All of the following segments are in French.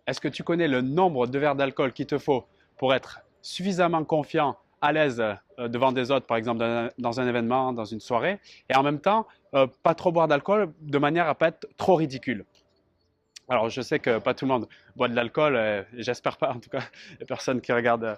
Est-ce que tu connais le nombre de verres d'alcool qu'il te faut pour être suffisamment confiant, à l'aise devant des autres, par exemple dans un événement, dans une soirée, et en même temps, pas trop boire d'alcool de manière à ne pas être trop ridicule? Alors, je sais que pas tout le monde boit de l'alcool, j'espère pas en tout cas, les personnes qui regardent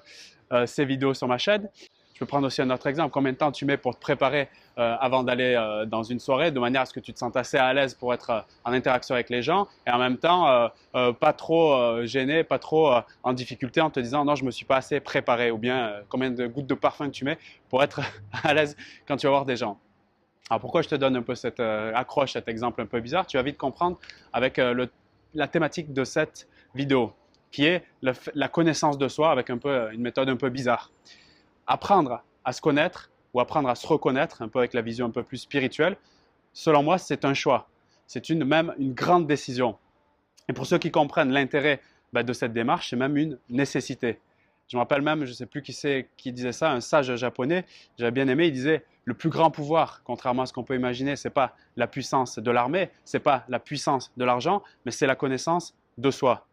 ces vidéos sur ma chaîne. Je peux prendre aussi un autre exemple. Combien de temps tu mets pour te préparer avant d'aller dans une soirée, de manière à ce que tu te sentes assez à l'aise pour être en interaction avec les gens et en même temps pas trop gêné, pas trop en difficulté en te disant non, je ne me suis pas assez préparé, ou bien combien de gouttes de parfum que tu mets pour être à l'aise quand tu vas voir des gens. Alors pourquoi je te donne un peu cette accroche, cet exemple un peu bizarre? Tu vas vite comprendre avec la thématique de cette vidéo, qui est la connaissance de soi avec un peu, une méthode un peu bizarre. Apprendre à se connaître ou apprendre à se reconnaître, un peu avec la vision un peu plus spirituelle, selon moi, c'est un choix. C'est même une grande décision. Et pour ceux qui comprennent l'intérêt de cette démarche, c'est même une nécessité. Je me rappelle même, je ne sais plus qui c'est qui disait ça, un sage japonais, j'avais bien aimé, il disait le plus grand pouvoir, contrairement à ce qu'on peut imaginer, ce n'est pas la puissance de l'armée, ce n'est pas la puissance de l'argent, mais c'est la connaissance de soi.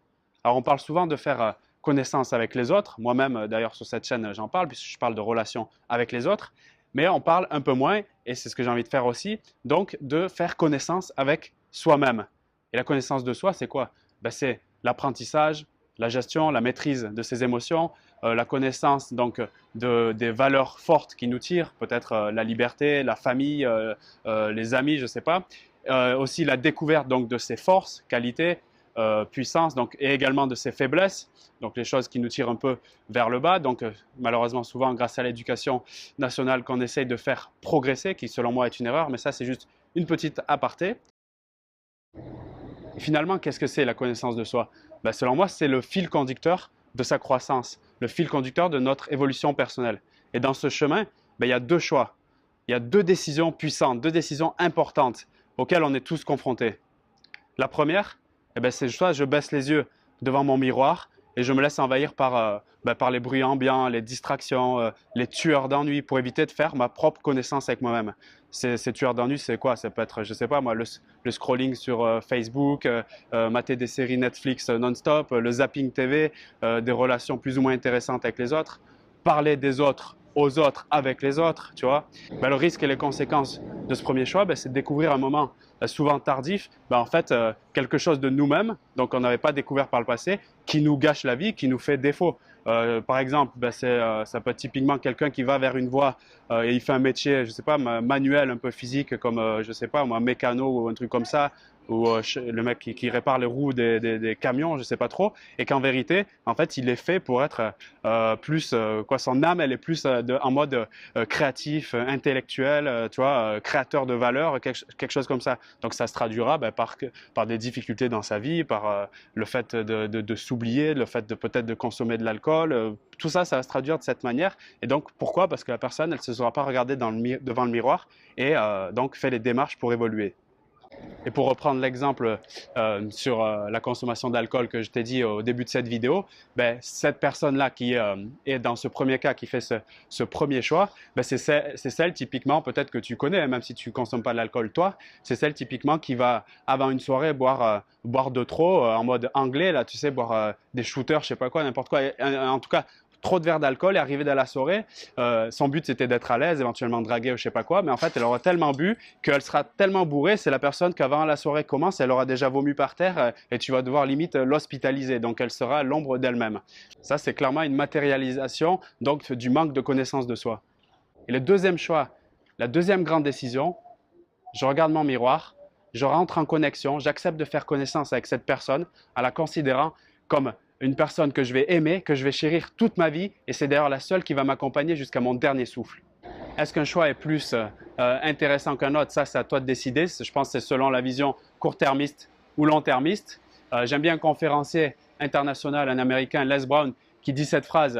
Alors on parle souvent de faire connaissance avec les autres, moi-même d'ailleurs sur cette chaîne j'en parle, puisque je parle de relations avec les autres, mais on parle un peu moins, et c'est ce que j'ai envie de faire aussi, donc de faire connaissance avec soi-même. Et la connaissance de soi, c'est quoi? C'est l'apprentissage, la gestion, la maîtrise de ses émotions, la connaissance donc des valeurs fortes qui nous tirent, peut-être la liberté, la famille, les amis, je ne sais pas. Aussi la découverte donc de ses forces, qualités, puissance, donc, et également de ses faiblesses, donc les choses qui nous tirent un peu vers le bas. Donc malheureusement souvent grâce à l'éducation nationale qu'on essaye de faire progresser, qui selon moi est une erreur, mais ça c'est juste une petite aparté. Et finalement, qu'est-ce que c'est la connaissance de soi? Selon moi, c'est le fil conducteur de sa croissance, le fil conducteur de notre évolution personnelle. Et dans ce chemin, il y a deux choix. Il y a deux décisions puissantes, deux décisions importantes auxquelles on est tous confrontés. La première, c'est soit je baisse les yeux devant mon miroir et je me laisse envahir par les bruits ambiants, les distractions, les tueurs d'ennui pour éviter de faire ma propre connaissance avec moi-même. Ces tueurs d'ennui, c'est quoi? Ça peut être, je ne sais pas moi, le scrolling sur Facebook, mater des séries Netflix non-stop, le zapping TV, des relations plus ou moins intéressantes avec les autres, parler des autres aux autres avec les autres, tu vois. Le risque et les conséquences de ce premier choix, c'est de découvrir un moment souvent tardif, en fait, quelque chose de nous-mêmes, donc on n'avait pas découvert par le passé, qui nous gâche la vie, qui nous fait défaut. Par exemple, ça peut être typiquement quelqu'un qui va vers une voie et il fait un métier, je ne sais pas, manuel, un peu physique, comme, je ne sais pas, moi, mécano ou un truc comme ça, ou le mec qui répare les roues des camions, je ne sais pas trop, et qu'en vérité, en fait, il est fait pour être plus, son âme, elle est plus en mode créatif, intellectuel, tu vois, créateur de valeur, quelque chose comme ça. Donc ça se traduira par des difficultés dans sa vie, par le fait de s'oublier, le fait de peut-être de consommer de l'alcool. Tout ça, ça va se traduire de cette manière. Et donc pourquoi? Parce que la personne, elle ne se sera pas regardée devant le miroir et donc fait les démarches pour évoluer. Et pour reprendre l'exemple sur la consommation d'alcool que je t'ai dit au début de cette vidéo, cette personne-là qui est dans ce premier cas, qui fait ce premier choix, c'est celle typiquement, peut-être que tu connais, même si tu ne consommes pas de l'alcool toi, c'est celle typiquement qui va, avant une soirée, boire de trop, en mode anglais, là, tu sais, boire des shooters, je sais pas quoi, n'importe quoi. En tout cas, trop de verres d'alcool et arriver dans la soirée, son but c'était d'être à l'aise, éventuellement draguer ou je sais pas quoi, mais en fait elle aura tellement bu qu'elle sera tellement bourrée, c'est la personne qu'avant la soirée commence, elle aura déjà vomi par terre et tu vas devoir limite l'hospitaliser, donc elle sera l'ombre d'elle-même. Ça c'est clairement une matérialisation donc du manque de connaissance de soi. Et le deuxième choix, la deuxième grande décision, je regarde mon miroir, je rentre en connexion, j'accepte de faire connaissance avec cette personne en la considérant comme une personne que je vais aimer, que je vais chérir toute ma vie, et c'est d'ailleurs la seule qui va m'accompagner jusqu'à mon dernier souffle. Est-ce qu'un choix est plus intéressant qu'un autre? Ça, c'est à toi de décider. Je pense que c'est selon la vision court-termiste ou long-termiste. J'aime bien un conférencier international, un Américain, Les Brown, qui dit cette phrase: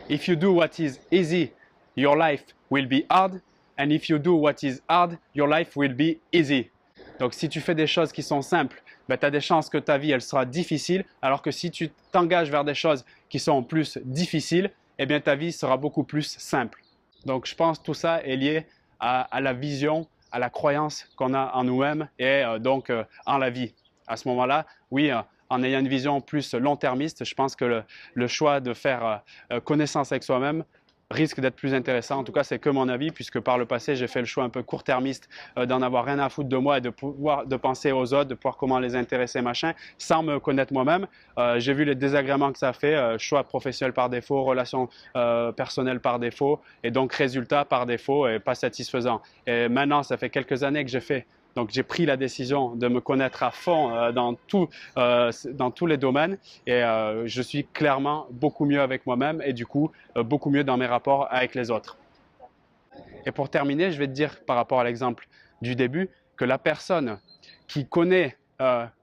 If you do what is easy, your life will be hard. And if you do what is hard, your life will be easy. Donc, si tu fais des choses qui sont simples, tu as des chances que ta vie elle sera difficile, alors que si tu t'engages vers des choses qui sont plus difficiles, eh bien ta vie sera beaucoup plus simple. Donc, je pense que tout ça est lié à la vision, à la croyance qu'on a en nous-mêmes et donc en la vie. À ce moment-là, oui, en ayant une vision plus long-termiste, je pense que le choix de faire connaissance avec soi-même risque d'être plus intéressant. En tout cas, c'est que mon avis, puisque par le passé, j'ai fait le choix un peu court-termiste d'en avoir rien à foutre de moi et de penser aux autres, de pouvoir comment les intéresser, machin, sans me connaître moi-même. J'ai vu les désagréments que ça fait, choix professionnel par défaut, relations personnelles par défaut, et donc résultat par défaut et pas satisfaisant. Et maintenant, ça fait quelques années que j'ai fait. Donc, j'ai pris la décision de me connaître à fond dans tous les domaines et je suis clairement beaucoup mieux avec moi-même et du coup, beaucoup mieux dans mes rapports avec les autres. Et pour terminer, je vais te dire par rapport à l'exemple du début que la personne qui connaît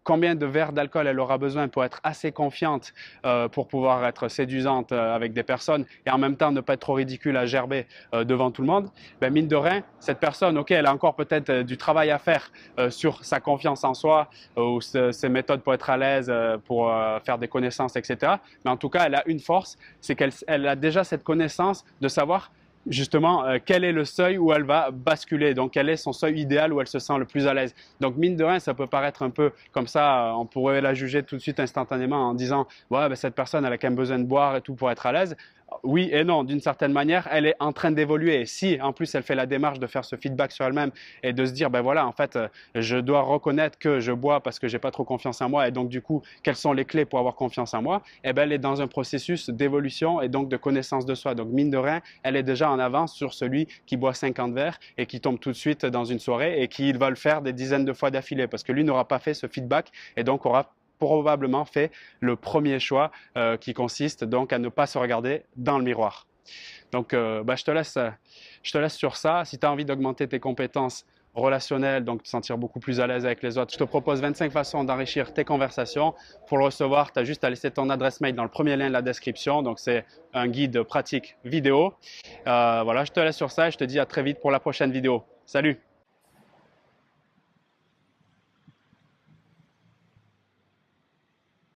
combien de verres d'alcool elle aura besoin pour être assez confiante pour pouvoir être séduisante avec des personnes et en même temps ne pas être trop ridicule à gerber devant tout le monde, ben mine de rien, cette personne, ok, elle a encore peut-être du travail à faire sur sa confiance en soi ou ses méthodes pour être à l'aise, pour faire des connaissances, etc. Mais en tout cas, elle a une force, c'est qu'elle a déjà cette connaissance de savoir justement quel est le seuil où elle va basculer, donc quel est son seuil idéal où elle se sent le plus à l'aise. Donc mine de rien, ça peut paraître un peu comme ça, on pourrait la juger tout de suite instantanément en disant ouais, ben, cette personne elle a quand même besoin de boire et tout pour être à l'aise. Oui et non, d'une certaine manière, elle est en train d'évoluer. Et si en plus elle fait la démarche de faire ce feedback sur elle-même et de se dire ben voilà, en fait, je dois reconnaître que je bois parce que j'ai pas trop confiance en moi et donc du coup, quelles sont les clés pour avoir confiance en moi? Eh ben elle est dans un processus d'évolution et donc de connaissance de soi. Donc mine de rien, elle est déjà en avance sur celui qui boit 50 verres et qui tombe tout de suite dans une soirée et qui va le faire des dizaines de fois d'affilée parce que lui n'aura pas fait ce feedback et donc aura probablement fait le premier choix qui consiste donc à ne pas se regarder dans le miroir. Donc, je te laisse sur ça. Si tu as envie d'augmenter tes compétences relationnelles, donc te sentir beaucoup plus à l'aise avec les autres, je te propose 25 façons d'enrichir tes conversations. Pour le recevoir, tu as juste à laisser ton adresse mail dans le premier lien de la description. Donc, c'est un guide pratique vidéo. Voilà, je te laisse sur ça et je te dis à très vite pour la prochaine vidéo. Salut!